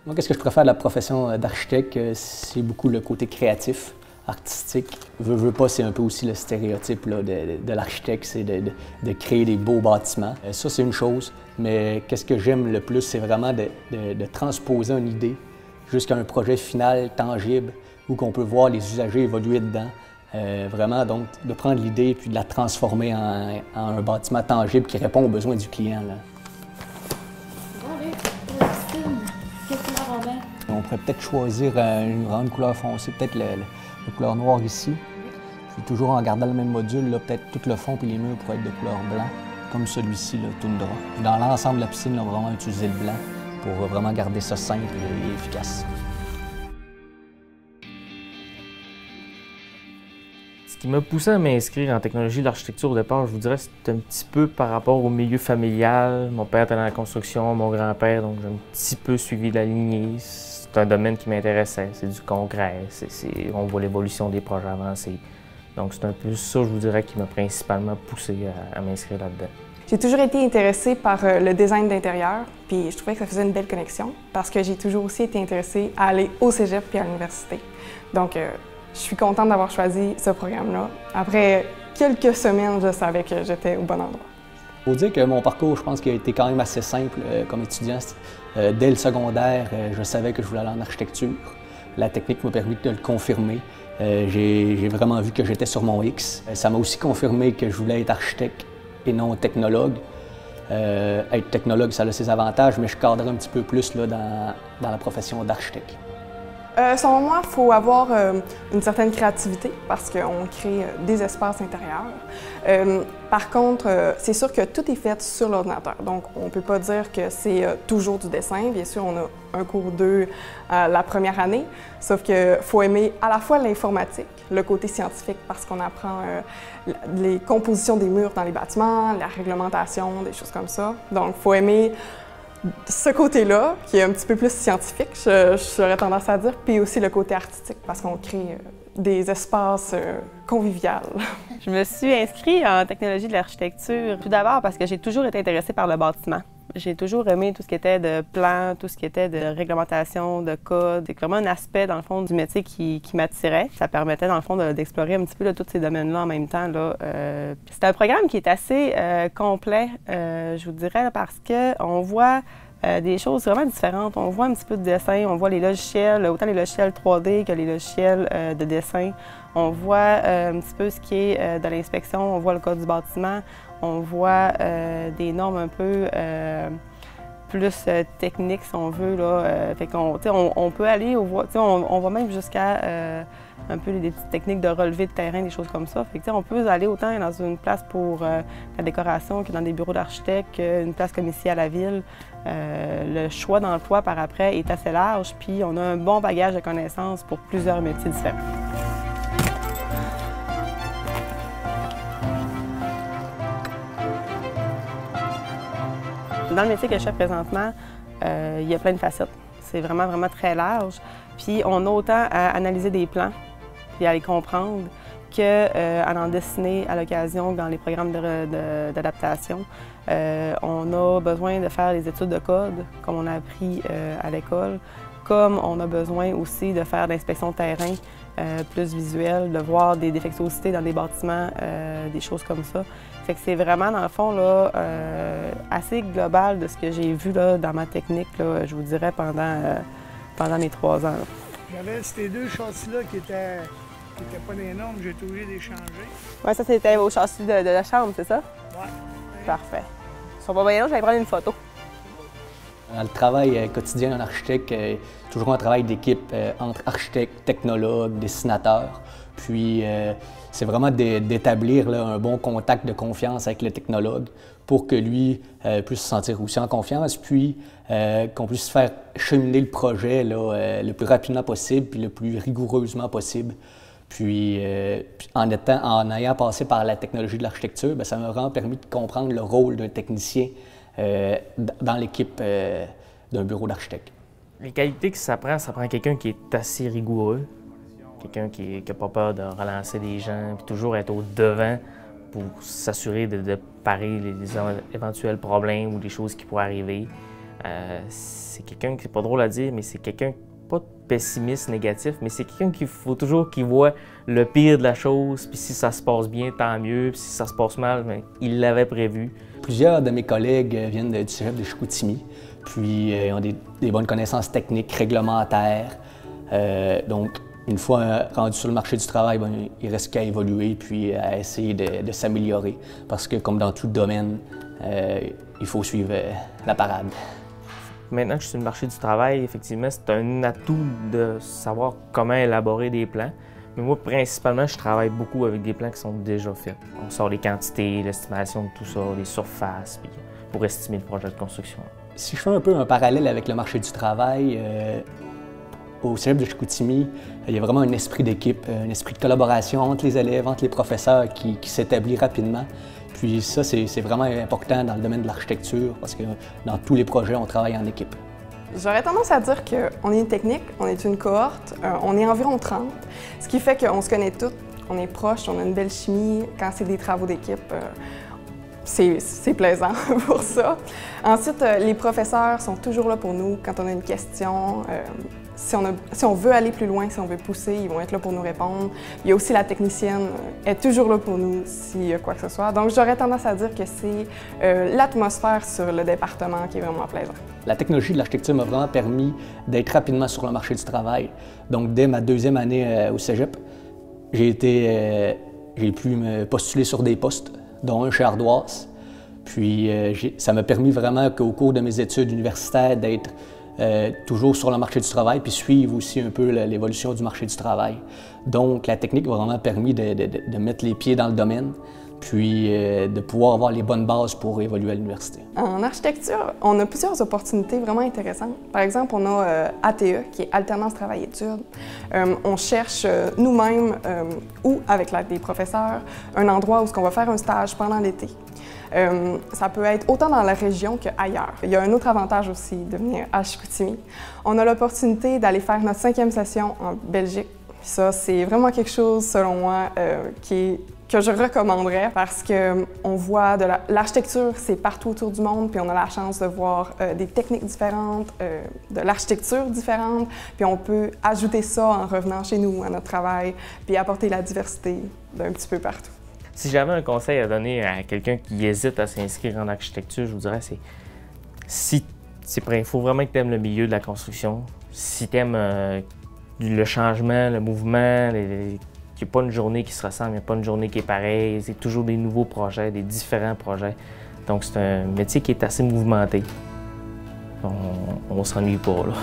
Moi, qu'est-ce que je préfère de la profession d'architecte? C'est beaucoup le côté créatif, artistique. Veux pas, c'est un peu aussi le stéréotype là, de l'architecte, c'est de créer des beaux bâtiments. Ça, c'est une chose, mais qu'est-ce que j'aime le plus, c'est vraiment de transposer une idée jusqu'à un projet final, tangible, où qu'on peut voir les usagers évoluer dedans. Vraiment, donc, de prendre l'idée puis de la transformer en un bâtiment tangible qui répond aux besoins du client. Là. On pourrait peut-être choisir une grande couleur foncée, peut-être la couleur noire ici. Puis toujours en gardant le même module, peut-être tout le fond et les murs pourraient être de couleur blanc, comme celui-ci, Tundra. Puis dans l'ensemble de la piscine, on va vraiment utiliser le blanc pour vraiment garder ça simple et efficace. Ce qui m'a poussé à m'inscrire en technologie de l'architecture au départ, je vous dirais, c'est un petit peu par rapport au milieu familial. Mon père était dans la construction, mon grand-père, donc j'ai un petit peu suivi la lignée. C'est un domaine qui m'intéressait, c'est du concret, on voit l'évolution des projets avancés. Donc c'est un peu ça, je vous dirais, qui m'a principalement poussé à m'inscrire là-dedans. J'ai toujours été intéressée par le design d'intérieur, puis je trouvais que ça faisait une belle connexion parce que j'ai toujours aussi été intéressée à aller au cégep puis à l'université. Donc, je suis contente d'avoir choisi ce programme-là. Après quelques semaines, je savais que j'étais au bon endroit. Il faut dire que mon parcours, je pense qu'il a été quand même assez simple comme étudiant. Dès le secondaire, je savais que je voulais aller en architecture. La technique m'a permis de le confirmer. J'ai vraiment vu que j'étais sur mon X. Ça m'a aussi confirmé que je voulais être architecte et non technologue. Être technologue, ça a ses avantages, mais je cadrais un petit peu plus là, dans la profession d'architecte. Selon moi, il faut avoir une certaine créativité parce qu'on crée des espaces intérieurs. Par contre, c'est sûr que tout est fait sur l'ordinateur. Donc, on ne peut pas dire que c'est toujours du dessin. Bien sûr, on a un cours 2 la première année, sauf qu'il faut aimer à la fois l'informatique, le côté scientifique parce qu'on apprend les compositions des murs dans les bâtiments, la réglementation, des choses comme ça. Donc, il faut aimer ce côté-là, qui est un petit peu plus scientifique, j'aurais tendance à dire, puis aussi le côté artistique, parce qu'on crée des espaces conviviaux. Je me suis inscrite en technologie de l'architecture, tout d'abord parce que j'ai toujours été intéressée par le bâtiment. J'ai toujours aimé tout ce qui était de plan, tout ce qui était de réglementation, de code. C'est vraiment un aspect, dans le fond, du métier qui m'attirait. Ça permettait, dans le fond, d'explorer un petit peu tous ces domaines-là en même temps. C'est un programme qui est assez complet, je vous dirais, parce qu'on voit des choses vraiment différentes. On voit un petit peu de dessin, on voit les logiciels, autant les logiciels 3D que les logiciels de dessin. On voit un petit peu ce qui est de l'inspection, on voit le code du bâtiment, on voit des normes un peu plus techniques, si on veut. Fait qu'on, on peut aller, on va même jusqu'à un peu des petites techniques de relevé de terrain, des choses comme ça. Fait que, on peut aller autant dans une place pour la décoration que dans des bureaux d'architectes, une place comme ici à la ville. Le choix d'emploi par après est assez large, puis on a un bon bagage de connaissances pour plusieurs métiers différents. Dans le métier que je fais présentement, il y a plein de facettes. C'est vraiment, vraiment très large. Puis on a autant à analyser des plans, puis à les comprendre, qu'à en dessiner à l'occasion dans les programmes d'adaptation. On a besoin de faire des études de code, comme on a appris à l'école, comme on a besoin aussi de faire de l'inspection de terrain plus visuelle, de voir des défectuosités dans des bâtiments, des choses comme ça. Fait que c'est vraiment, dans le fond, là, assez global de ce que j'ai vu là, dans ma technique, là, je vous dirais, pendant mes 3 ans. J'avais ces 2 châssis-là qui étaient pas des normes, j'ai été obligé de les changer. Oui, ça c'était au châssis de la chambre, c'est ça? Oui. Parfait. Ils sont pas bien, j'allais prendre une photo. Dans le travail quotidien d'un architecte, toujours un travail d'équipe entre architectes, technologues, dessinateurs. Puis c'est vraiment d'établir un bon contact de confiance avec le technologue pour que lui puisse se sentir aussi en confiance, puis qu'on puisse faire cheminer le projet le plus rapidement possible, puis le plus rigoureusement possible. Puis en ayant passé par la technologie de l'architecture, ça m'a vraiment permis de comprendre le rôle d'un technicien dans l'équipe d'un bureau d'architecte. Les qualités que ça prend quelqu'un qui est assez rigoureux, quelqu'un qui n'a pas peur de relancer les gens, puis toujours être au devant pour s'assurer de parer les éventuels problèmes ou des choses qui pourraient arriver. C'est quelqu'un qui, c'est pas drôle à dire, mais c'est quelqu'un pas pessimiste, négatif, mais c'est quelqu'un qu'il faut toujours qu'il voit le pire de la chose, puis si ça se passe bien, tant mieux, puis si ça se passe mal, bien, il l'avait prévu. Plusieurs de mes collègues viennent du cégep de Chicoutimi, puis ont des bonnes connaissances techniques, réglementaires. Donc, une fois rendus sur le marché du travail, bien, il reste qu'à évoluer puis à essayer de s'améliorer. Parce que, comme dans tout domaine, il faut suivre la parade. Maintenant que je suis sur le marché du travail, effectivement, c'est un atout de savoir comment élaborer des plans. Mais moi, principalement, je travaille beaucoup avec des plans qui sont déjà faits. On sort les quantités, l'estimation de tout ça, les surfaces, puis pour estimer le projet de construction. Si je fais un peu un parallèle avec le marché du travail, au cégep de Chicoutimi, il y a vraiment un esprit d'équipe, un esprit de collaboration entre les élèves, entre les professeurs qui s'établit rapidement. Puis ça, c'est vraiment important dans le domaine de l'architecture parce que dans tous les projets, on travaille en équipe. J'aurais tendance à dire qu'on est une technique, on est une cohorte, on est environ 30, ce qui fait qu'on se connaît toutes, on est proches, on a une belle chimie. Quand c'est des travaux d'équipe, c'est plaisant pour ça. Ensuite, les professeurs sont toujours là pour nous quand on a une question. Si on veut aller plus loin, si on veut pousser, ils vont être là pour nous répondre. Il y a aussi la technicienne, elle est toujours là pour nous s'il y a quoi que ce soit. Donc, j'aurais tendance à dire que c'est l'atmosphère sur le département qui est vraiment plaisante. La technologie de l'architecture m'a vraiment permis d'être rapidement sur le marché du travail. Donc, dès ma deuxième année au cégep, j'ai pu me postuler sur des postes, dont un chez Ardoise. Puis, ça m'a permis vraiment qu'au cours de mes études universitaires d'être toujours sur le marché du travail, puis suivre aussi un peu l'évolution du marché du travail. Donc, la technique m'a vraiment permis de mettre les pieds dans le domaine, puis de pouvoir avoir les bonnes bases pour évoluer à l'université. En architecture, on a plusieurs opportunités vraiment intéressantes. Par exemple, on a ATE, qui est Alternance Travail-Études. On cherche nous-mêmes ou avec l'aide des professeurs, un endroit où on va faire un stage pendant l'été. Ça peut être autant dans la région qu'ailleurs. Il y a un autre avantage aussi de venir à Chicoutimi. On a l'opportunité d'aller faire notre 5e session en Belgique. Puis ça, c'est vraiment quelque chose, selon moi, que je recommanderais parce qu'on voit de l'architecture, c'est partout autour du monde, puis on a la chance de voir des techniques différentes, de l'architecture différente, puis on peut ajouter ça en revenant chez nous, à notre travail, puis apporter la diversité d'un petit peu partout. Si j'avais un conseil à donner à quelqu'un qui hésite à s'inscrire en architecture, je vous dirais, il faut vraiment que tu aimes le milieu de la construction. Si tu aimes le changement, le mouvement, qu'il n'y a pas une journée qui se ressemble, il n'y a pas une journée qui est pareille, c'est toujours des nouveaux projets, des différents projets. Donc c'est un métier qui est assez mouvementé. On ne s'ennuie pas, là.